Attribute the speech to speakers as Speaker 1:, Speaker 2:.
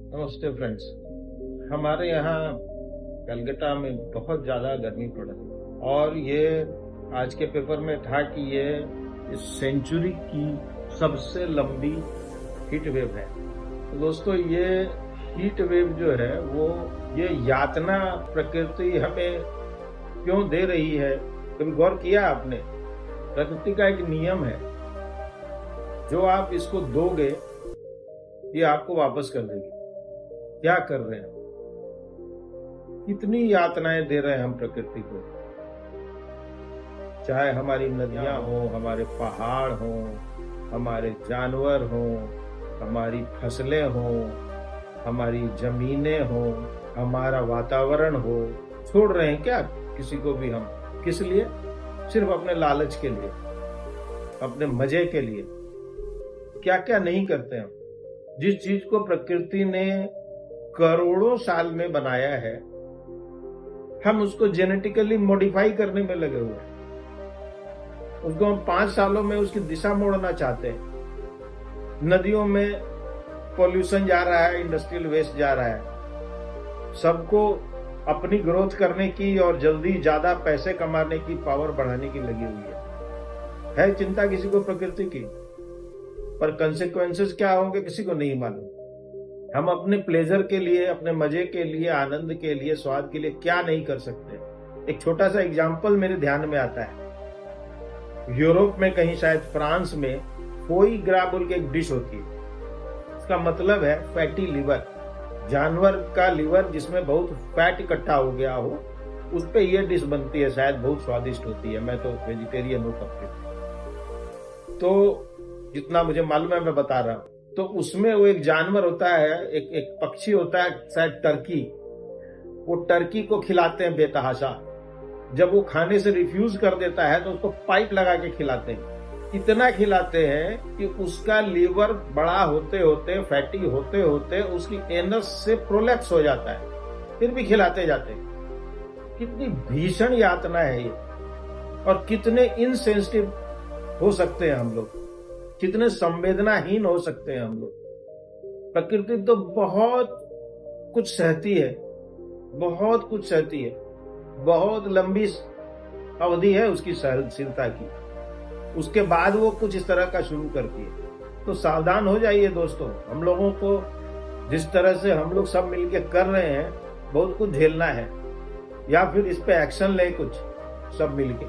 Speaker 1: नमस्ते फ्रेंड्स। हमारे यहाँ कलकत्ता में बहुत ज़्यादा गर्मी पड़ रही है और ये आज के पेपर में था कि ये इस सेंचुरी की सबसे लंबी हीट वेव है। तो दोस्तों, ये हीट वेव जो है वो ये यातना प्रकृति हमें क्यों दे रही है, कभी गौर किया आपने? प्रकृति का एक नियम है, जो आप इसको दोगे ये आपको वापस कर देगी। क्या कर रहे हैं? कितनी यातनाएं दे रहे हैं हम प्रकृति को, चाहे हमारी नदियां हो, हमारे पहाड़ हो, हमारे जानवर हो, हमारी फसलें हो, हमारी जमीनें हो, हमारा वातावरण हो। छोड़ रहे हैं क्या किसी को भी हम? किस लिए? सिर्फ अपने लालच के लिए, अपने मजे के लिए। क्या क्या नहीं करते हम। जिस चीज को प्रकृति ने करोड़ों साल में बनाया है, हम उसको जेनेटिकली मॉडिफाई करने में लगे हुए हैं। उसको हम 5 सालों में उसकी दिशा मोड़ना चाहते हैं। नदियों में पॉल्यूशन जा रहा है, इंडस्ट्रियल वेस्ट जा रहा है। सबको अपनी ग्रोथ करने की और जल्दी ज्यादा पैसे कमाने की, पावर बढ़ाने की लगी हुई है चिंता किसी को प्रकृति की? पर कंसेक्वेंसेस क्या होंगे किसी को नहीं मालूम। हम अपने प्लेजर के लिए, अपने मजे के लिए, आनंद के लिए, स्वाद के लिए क्या नहीं कर सकते। एक छोटा सा एग्जाम्पल मेरे ध्यान में आता है। यूरोप में कहीं, शायद फ्रांस में, फोई ग्रा बोल के एक डिश होती है। इसका मतलब है फैटी लिवर। जानवर का लिवर जिसमें बहुत फैट इकट्ठा हो गया हो, उस पे ये डिश बनती है। शायद बहुत स्वादिष्ट होती है। मैं तो वेजिटेरियन हूँ तब से, तो जितना मुझे मालूम है मैं बता रहा हूँ। तो उसमें वो एक जानवर होता है, एक पक्षी होता है, शायद टर्की। वो टर्की को खिलाते हैं बेतहाशा। जब वो खाने से रिफ्यूज कर देता है तो उसको पाइप लगा के खिलाते हैं। इतना खिलाते हैं कि उसका लीवर बड़ा होते होते, फैटी होते होते उसकी एनस से प्रोलैप्स हो जाता है। फिर भी खिलाते जाते हैं। कितनी भीषण यातना है ये, और कितने इनसेंसिटिव हो सकते हैं हम लोग, कितने संवेदनाहीन हो सकते हैं हम लोग। प्रकृति तो बहुत कुछ सहती है, बहुत कुछ सहती है। बहुत लंबी अवधि है उसकी सहनशीलता की। उसके बाद वो कुछ इस तरह का शुरू करती है। तो सावधान हो जाइए दोस्तों। हम लोगों को जिस तरह से हम लोग सब मिलके कर रहे हैं, बहुत कुछ झेलना है, या फिर इस पे एक्शन लें कुछ सब मिलके।